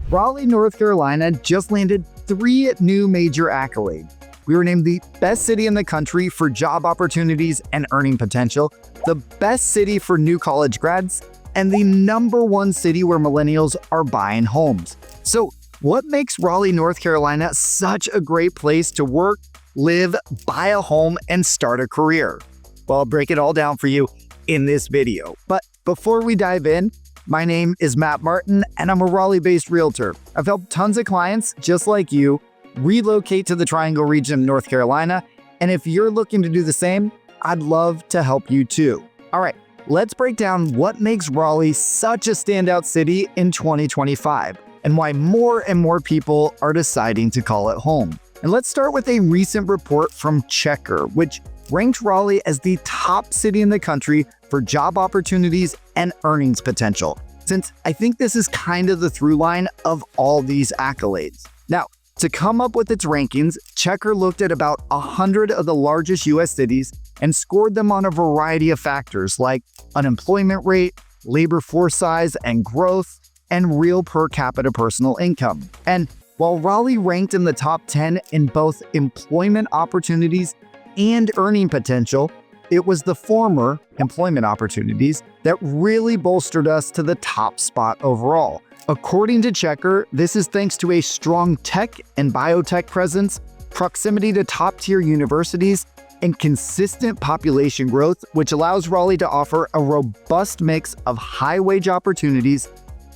Raleigh, North Carolina just landed 3 new major accolades. We were named the best city in the country for job opportunities and earning potential, the best city for new college grads, and the #1 city where millennials are buying homes. So, what makes Raleigh, North Carolina such a great place to work, live, buy a home, and start a career? Well, I'll break it all down for you in this video. But before we dive in, my name is Matt Martin, and I'm a Raleigh-based realtor. I've helped tons of clients just like you relocate to the Triangle region of North Carolina, and if you're looking to do the same, I'd love to help you too. All right, let's break down what makes Raleigh such a standout city in 2025, and why more and more people are deciding to call it home. And let's start with a recent report from Checkr, which ranked Raleigh as the top city in the country for job opportunities and earnings potential, since I think this is kind of the through line of all these accolades. Now, to come up with its rankings, Checkr looked at about 100 of the largest US cities and scored them on a variety of factors like unemployment rate, labor force size and growth, and real per capita personal income. And while Raleigh ranked in the top 10 in both employment opportunities and earning potential, it was the former, employment opportunities, that really bolstered us to the top spot overall. According to Checkr, this is thanks to a strong tech and biotech presence, proximity to top-tier universities, and consistent population growth, which allows Raleigh to offer a robust mix of high-wage opportunities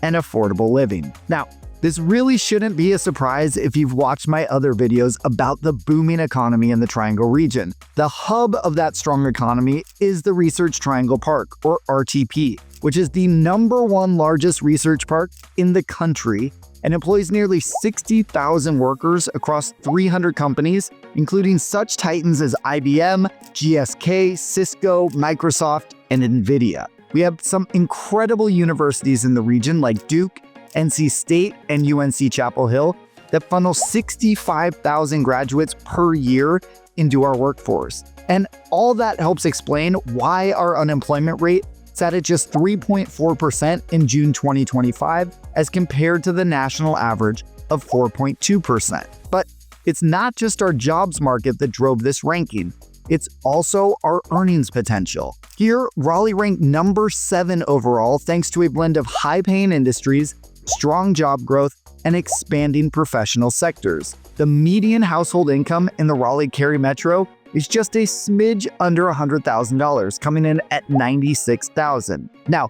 and affordable living. Now, this really shouldn't be a surprise if you've watched my other videos about the booming economy in the Triangle region. The hub of that strong economy is the Research Triangle Park, or RTP, which is the #1 largest research park in the country and employs nearly 60,000 workers across 300 companies, including such titans as IBM, GSK, Cisco, Microsoft, and NVIDIA. We have some incredible universities in the region like Duke, NC State, and UNC Chapel Hill that funnel 65,000 graduates per year into our workforce. And all that helps explain why our unemployment rate sat at just 3.4% in June 2025 as compared to the national average of 4.2%. But it's not just our jobs market that drove this ranking. It's also our earnings potential. Here, Raleigh ranked #7 overall thanks to a blend of high-paying industries, strong job growth, and expanding professional sectors. The median household income in the Raleigh-Cary metro is just a smidge under $100,000, coming in at $96,000. Now,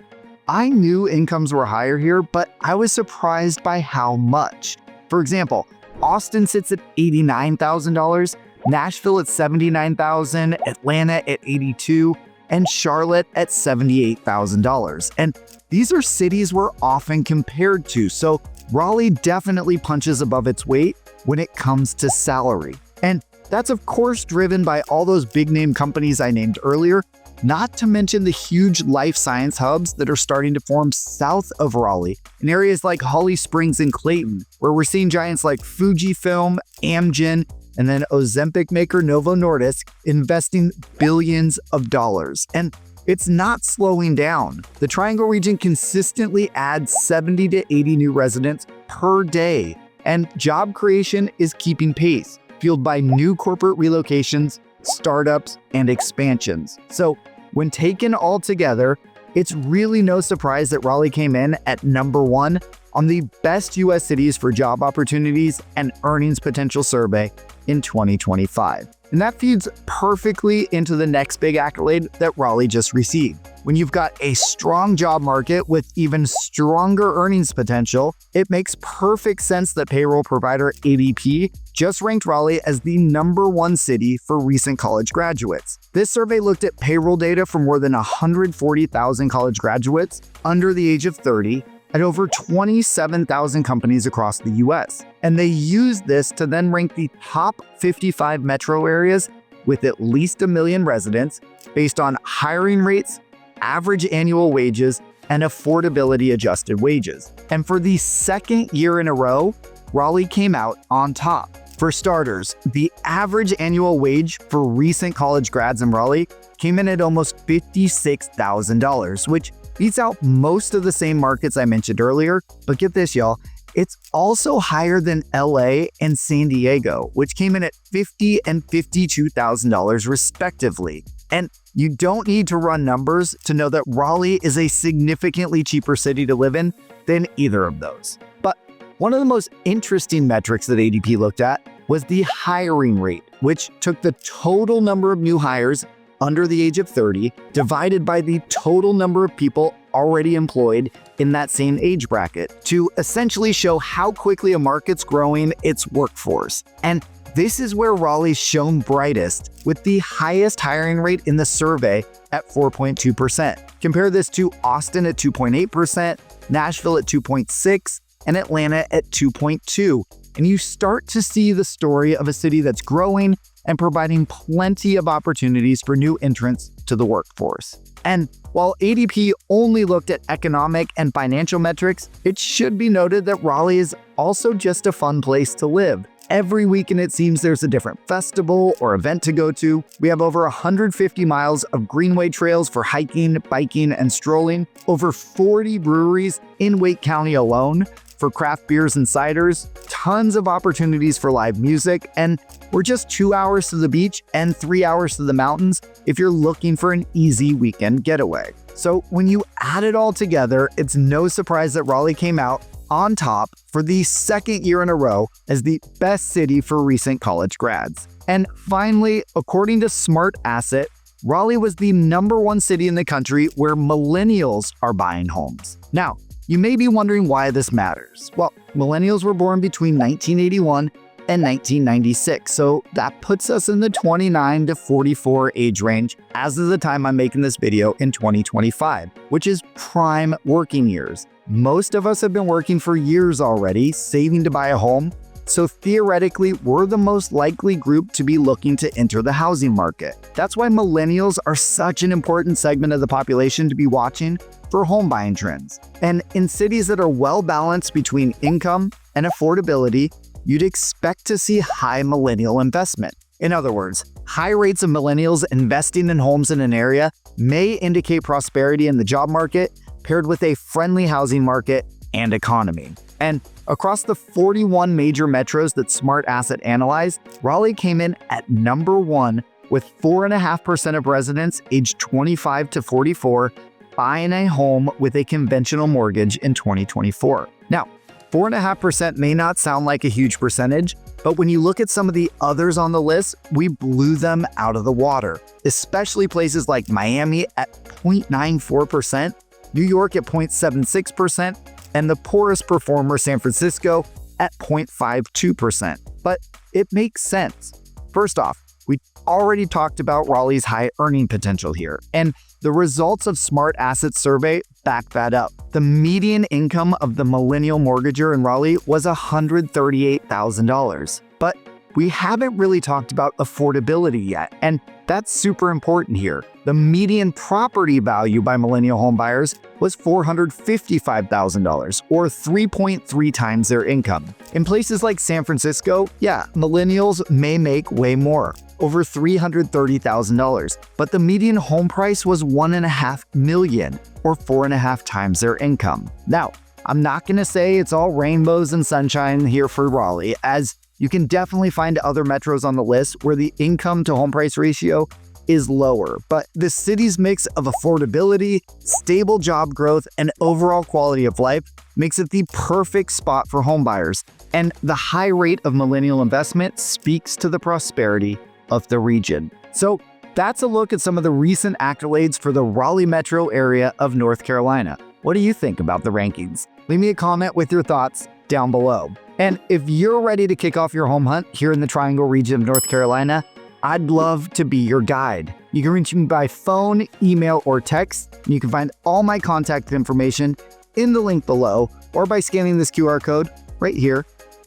I knew incomes were higher here, but I was surprised by how much. For example, Austin sits at $89,000, Nashville at $79,000, Atlanta at $82,000, and Charlotte at $78,000. And these are cities we're often compared to, so Raleigh definitely punches above its weight when it comes to salary. And that's of course driven by all those big-name companies I named earlier, not to mention the huge life science hubs that are starting to form south of Raleigh in areas like Holly Springs and Clayton, where we're seeing giants like Fujifilm, Amgen, and then Ozempic maker Novo Nordisk investing billions of dollars. And it's not slowing down. The Triangle region consistently adds 70 to 80 new residents per day, and job creation is keeping pace, fueled by new corporate relocations, startups, and expansions. So when taken all together, it's really no surprise that Raleigh came in at #1 on the best US cities for job opportunities and earnings potential survey in 2025. And that feeds perfectly into the next big accolade that Raleigh just received. When you've got a strong job market with even stronger earnings potential, it makes perfect sense that payroll provider ADP just ranked Raleigh as the #1 city for recent college graduates. This survey looked at payroll data for more than 140,000 college graduates under the age of 30 at over 27,000 companies across the US. And they used this to then rank the top 55 metro areas with at least 1 million residents based on hiring rates, average annual wages, and affordability adjusted wages. And for the second year in a row, Raleigh came out on top. For starters, the average annual wage for recent college grads in Raleigh came in at almost $56,000, which beats out most of the same markets I mentioned earlier. But get this, y'all, it's also higher than LA and San Diego, which came in at $50,000 and $52,000 respectively. And you don't need to run numbers to know that Raleigh is a significantly cheaper city to live in than either of those. But one of the most interesting metrics that ADP looked at was the hiring rate, which took the total number of new hires under the age of 30 divided by the total number of people already employed in that same age bracket to essentially show how quickly a market's growing its workforce. And this is where Raleigh's shone brightest, with the highest hiring rate in the survey at 4.2%. Compare this to Austin at 2.8%, Nashville at 2.6%, and Atlanta at 2.2%. And you start to see the story of a city that's growing and providing plenty of opportunities for new entrants to the workforce. And while ADP only looked at economic and financial metrics, it should be noted that Raleigh is also just a fun place to live. Every weekend it seems there's a different festival or event to go to. We have over 150 miles of greenway trails for hiking, biking, and strolling, over 40 breweries in Wake County alone for craft beers and ciders, tons of opportunities for live music, and we're just 2 hours to the beach and 3 hours to the mountains if you're looking for an easy weekend getaway. So when you add it all together, it's no surprise that Raleigh came out on top for the second year in a row as the best city for recent college grads. And finally, according to Smart Asset, Raleigh was the #1 city in the country where millennials are buying homes. Now, you may be wondering why this matters. Well, millennials were born between 1981 and 1996, so that puts us in the 29 to 44 age range as of the time I'm making this video in 2025, which is prime working years. Most of us have been working for years already, saving to buy a home, so theoretically, we're the most likely group to be looking to enter the housing market. That's why millennials are such an important segment of the population to be watching for home buying trends. And in cities that are well balanced between income and affordability, you'd expect to see high millennial investment. In other words, high rates of millennials investing in homes in an area may indicate prosperity in the job market, paired with a friendly housing market and economy. And across the 41 major metros that Smart Asset analyzed, Raleigh came in at #1 with 4.5% of residents aged 25 to 44 buying a home with a conventional mortgage in 2024. Now, 4.5% may not sound like a huge percentage, but when you look at some of the others on the list, we blew them out of the water, especially places like Miami at 0.94%, New York at 0.76%, and the poorest performer, San Francisco, at 0.52%. But it makes sense. First off, we already talked about Raleigh's high earning potential here, and the results of Smart Asset survey back that up. The median income of the millennial mortgager in Raleigh was $138,000. But we haven't really talked about affordability yet, and that's super important here. The median property value by millennial homebuyers was $455,000, or 3.3 times their income. In places like San Francisco, millennials may make way more, over $330,000, but the median home price was $1.5 million, or 4.5 times their income. Now, I'm not going to say it's all rainbows and sunshine here for Raleigh, as you can definitely find other metros on the list where the income to home price ratio is lower, but the city's mix of affordability, stable job growth, and overall quality of life makes it the perfect spot for homebuyers. And the high rate of millennial investment speaks to the prosperity of the region. So that's a look at some of the recent accolades for the Raleigh metro area of North Carolina. What do you think about the rankings? Leave me a comment with your thoughts down below. And if you're ready to kick off your home hunt here in the Triangle region of North Carolina, I'd love to be your guide. You can reach me by phone, email, or text. And you can find all my contact information in the link below or by scanning this QR code right here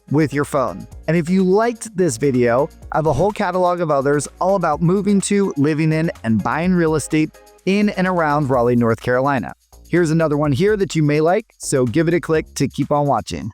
with your phone. And if you liked this video, I have a whole catalog of others all about moving to, living in, and buying real estate in and around Raleigh, North Carolina. Here's another one here that you may like, so give it a click to keep on watching.